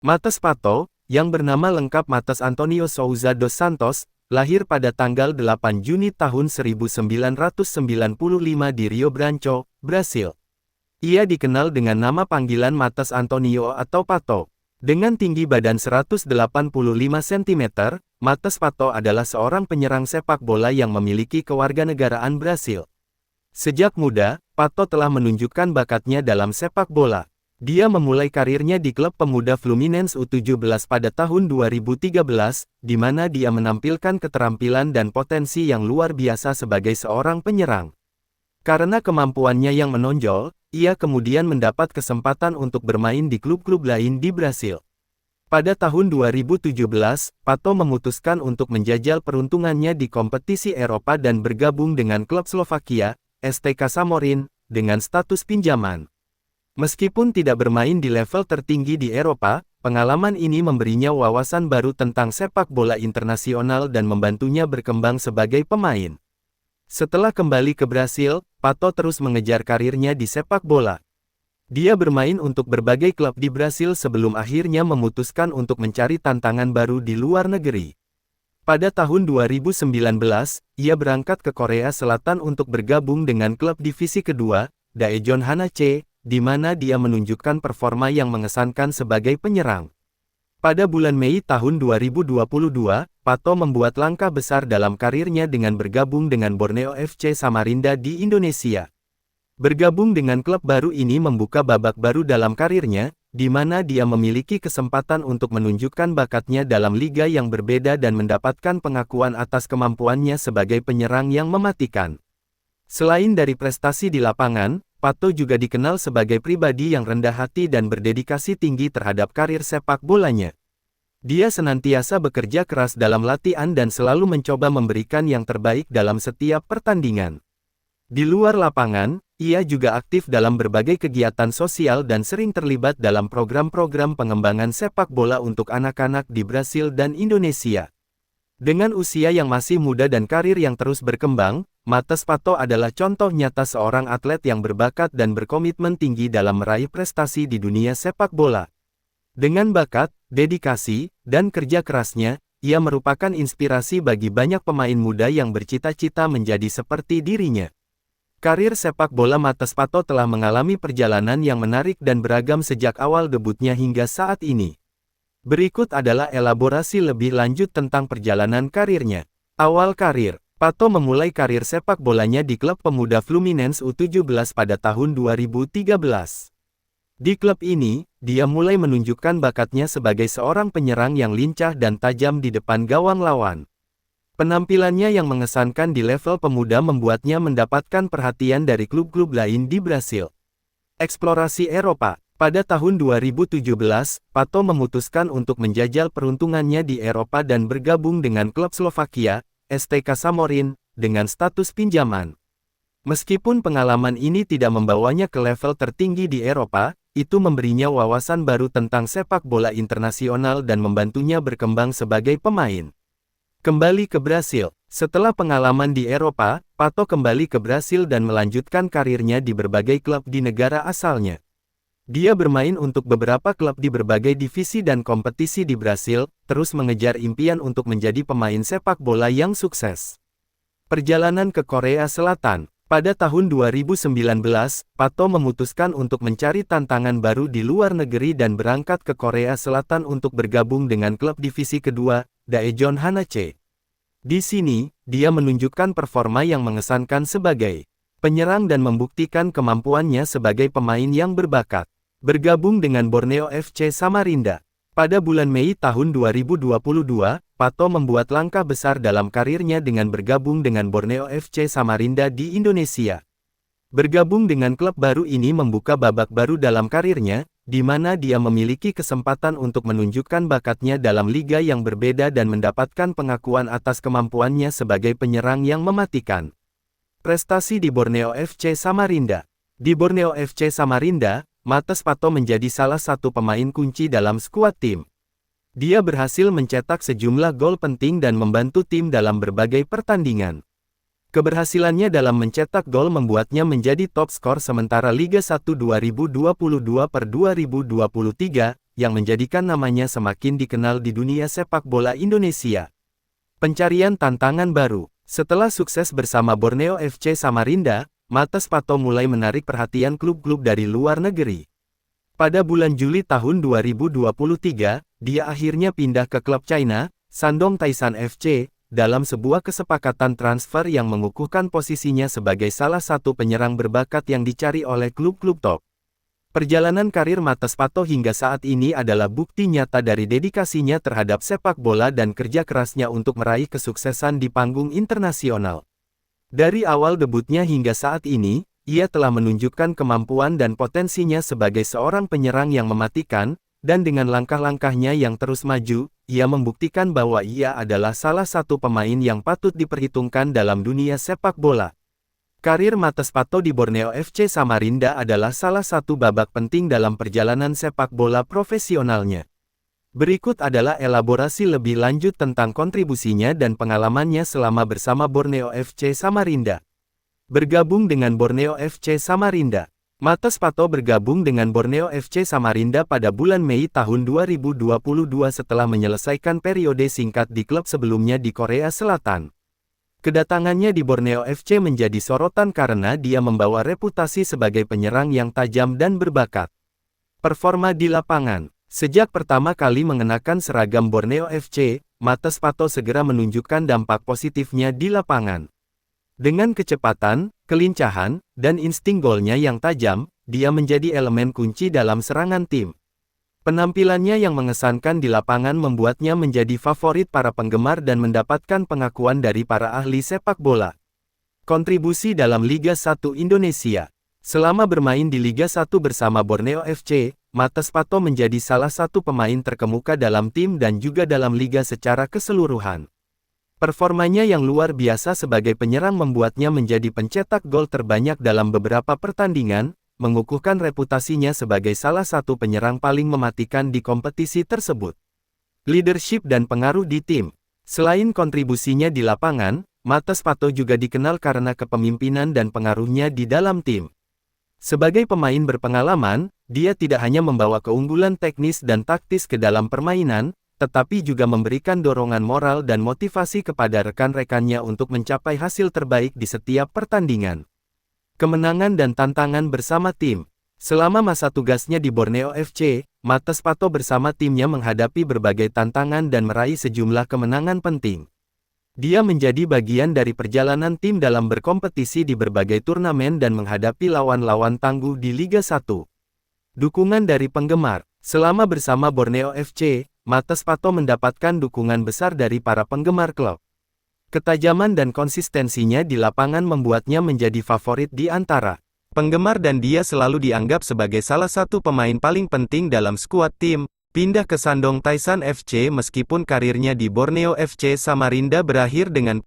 Matheus Pato, yang bernama lengkap Matheus Antonio Souza dos Santos, lahir pada tanggal 8 Juni tahun 1995 di Rio Branco, Brasil. Ia dikenal dengan nama panggilan Matheus Antonio atau Pato. Dengan tinggi badan 185 cm, Matheus Pato adalah seorang penyerang sepak bola yang memiliki kewarganegaraan Brasil. Sejak muda, Pato telah menunjukkan bakatnya dalam sepak bola. Dia memulai karirnya di klub pemuda Fluminense U17 pada tahun 2013, di mana dia menampilkan keterampilan dan potensi yang luar biasa sebagai seorang penyerang. Karena kemampuannya yang menonjol, ia kemudian mendapat kesempatan untuk bermain di klub-klub lain di Brasil. Pada tahun 2017, Pato memutuskan untuk menjajal peruntungannya di kompetisi Eropa dan bergabung dengan klub Slovakia, STK Samorin, dengan status pinjaman. Meskipun tidak bermain di level tertinggi di Eropa, pengalaman ini memberinya wawasan baru tentang sepak bola internasional dan membantunya berkembang sebagai pemain. Setelah kembali ke Brasil, Pato terus mengejar karirnya di sepak bola. Dia bermain untuk berbagai klub di Brasil sebelum akhirnya memutuskan untuk mencari tantangan baru di luar negeri. Pada tahun 2019, ia berangkat ke Korea Selatan untuk bergabung dengan klub divisi kedua, Daejeon Hanache, di mana dia menunjukkan performa yang mengesankan sebagai penyerang. Pada bulan Mei tahun 2022, Pato membuat langkah besar dalam karirnya dengan bergabung dengan Borneo FC Samarinda di Indonesia. Bergabung dengan klub baru ini membuka babak baru dalam karirnya, di mana dia memiliki kesempatan untuk menunjukkan bakatnya dalam liga yang berbeda dan mendapatkan pengakuan atas kemampuannya sebagai penyerang yang mematikan. Selain dari prestasi di lapangan, Pato juga dikenal sebagai pribadi yang rendah hati dan berdedikasi tinggi terhadap karir sepak bolanya. Dia senantiasa bekerja keras dalam latihan dan selalu mencoba memberikan yang terbaik dalam setiap pertandingan. Di luar lapangan, ia juga aktif dalam berbagai kegiatan sosial dan sering terlibat dalam program-program pengembangan sepak bola untuk anak-anak di Brasil dan Indonesia. Dengan usia yang masih muda dan karir yang terus berkembang, Matheus Pato adalah contoh nyata seorang atlet yang berbakat dan berkomitmen tinggi dalam meraih prestasi di dunia sepak bola. Dengan bakat, dedikasi, dan kerja kerasnya, ia merupakan inspirasi bagi banyak pemain muda yang bercita-cita menjadi seperti dirinya. Karir sepak bola Matheus Pato telah mengalami perjalanan yang menarik dan beragam sejak awal debutnya hingga saat ini. Berikut adalah elaborasi lebih lanjut tentang perjalanan karirnya. Awal karir, Pato memulai karir sepak bolanya di klub pemuda Fluminense U17 pada tahun 2013. Di klub ini, dia mulai menunjukkan bakatnya sebagai seorang penyerang yang lincah dan tajam di depan gawang lawan. Penampilannya yang mengesankan di level pemuda membuatnya mendapatkan perhatian dari klub-klub lain di Brasil. Eksplorasi Eropa. Pada tahun 2017, Pato memutuskan untuk menjajal peruntungannya di Eropa dan bergabung dengan klub Slovakia, STK Samorin, dengan status pinjaman. Meskipun pengalaman ini tidak membawanya ke level tertinggi di Eropa, itu memberinya wawasan baru tentang sepak bola internasional dan membantunya berkembang sebagai pemain. Kembali ke Brasil. Setelah pengalaman di Eropa, Pato kembali ke Brasil dan melanjutkan karirnya di berbagai klub di negara asalnya. Dia bermain untuk beberapa klub di berbagai divisi dan kompetisi di Brasil, terus mengejar impian untuk menjadi pemain sepak bola yang sukses. Perjalanan ke Korea Selatan. Pada tahun 2019, Pato memutuskan untuk mencari tantangan baru di luar negeri dan berangkat ke Korea Selatan untuk bergabung dengan klub divisi kedua, Daejeon Hanache. Di sini, dia menunjukkan performa yang mengesankan sebagai penyerang dan membuktikan kemampuannya sebagai pemain yang berbakat. Bergabung dengan Borneo FC Samarinda. Pada bulan Mei tahun 2022, Pato membuat langkah besar dalam karirnya dengan bergabung dengan Borneo FC Samarinda di Indonesia. Bergabung dengan klub baru ini membuka babak baru dalam karirnya, di mana dia memiliki kesempatan untuk menunjukkan bakatnya dalam liga yang berbeda dan mendapatkan pengakuan atas kemampuannya sebagai penyerang yang mematikan. Prestasi di Borneo FC Samarinda. Di Borneo FC Samarinda, Matheus Pato menjadi salah satu pemain kunci dalam skuad tim. Dia berhasil mencetak sejumlah gol penting dan membantu tim dalam berbagai pertandingan. Keberhasilannya dalam mencetak gol membuatnya menjadi top skor sementara Liga 1 2022/2023, yang menjadikan namanya semakin dikenal di dunia sepak bola Indonesia. Pencarian tantangan baru. Setelah sukses bersama Borneo FC Samarinda, Mates Pato mulai menarik perhatian klub-klub dari luar negeri. Pada bulan Juli tahun 2023, dia akhirnya pindah ke klub China, Shandong Taishan FC, dalam sebuah kesepakatan transfer yang mengukuhkan posisinya sebagai salah satu penyerang berbakat yang dicari oleh klub-klub top. Perjalanan karir Mates Pato hingga saat ini adalah bukti nyata dari dedikasinya terhadap sepak bola dan kerja kerasnya untuk meraih kesuksesan di panggung internasional. Dari awal debutnya hingga saat ini, ia telah menunjukkan kemampuan dan potensinya sebagai seorang penyerang yang mematikan, dan dengan langkah-langkahnya yang terus maju, ia membuktikan bahwa ia adalah salah satu pemain yang patut diperhitungkan dalam dunia sepak bola. Karir Mates Pato di Borneo FC Samarinda adalah salah satu babak penting dalam perjalanan sepak bola profesionalnya. Berikut adalah elaborasi lebih lanjut tentang kontribusinya dan pengalamannya selama bersama Borneo FC Samarinda. Bergabung dengan Borneo FC Samarinda. Mates Pato bergabung dengan Borneo FC Samarinda pada bulan Mei tahun 2022 setelah menyelesaikan periode singkat di klub sebelumnya di Korea Selatan. Kedatangannya di Borneo FC menjadi sorotan karena dia membawa reputasi sebagai penyerang yang tajam dan berbakat. Performa di lapangan. Sejak pertama kali mengenakan seragam Borneo FC, Mates Pato segera menunjukkan dampak positifnya di lapangan. Dengan kecepatan, kelincahan, dan insting golnya yang tajam, dia menjadi elemen kunci dalam serangan tim. Penampilannya yang mengesankan di lapangan membuatnya menjadi favorit para penggemar dan mendapatkan pengakuan dari para ahli sepak bola. Kontribusi dalam Liga 1 Indonesia. Selama bermain di Liga 1 bersama Borneo FC, Mates Pato menjadi salah satu pemain terkemuka dalam tim dan juga dalam liga secara keseluruhan. Performanya yang luar biasa sebagai penyerang membuatnya menjadi pencetak gol terbanyak dalam beberapa pertandingan, mengukuhkan reputasinya sebagai salah satu penyerang paling mematikan di kompetisi tersebut. Leadership dan pengaruh di tim. Selain kontribusinya di lapangan, Mates Pato juga dikenal karena kepemimpinan dan pengaruhnya di dalam tim. Sebagai pemain berpengalaman, dia tidak hanya membawa keunggulan teknis dan taktis ke dalam permainan, tetapi juga memberikan dorongan moral dan motivasi kepada rekan-rekannya untuk mencapai hasil terbaik di setiap pertandingan. Kemenangan dan tantangan bersama tim. Selama masa tugasnya di Borneo FC, Mates Pato bersama timnya menghadapi berbagai tantangan dan meraih sejumlah kemenangan penting. Dia menjadi bagian dari perjalanan tim dalam berkompetisi di berbagai turnamen dan menghadapi lawan-lawan tangguh di Liga 1. Dukungan dari penggemar. Selama bersama Borneo FC, Mates Pato mendapatkan dukungan besar dari para penggemar klub. Ketajaman dan konsistensinya di lapangan membuatnya menjadi favorit di antara penggemar dan dia selalu dianggap sebagai salah satu pemain paling penting dalam skuad tim. Pindah ke Shandong Taishan FC meskipun karirnya di Borneo FC Samarinda berakhir dengan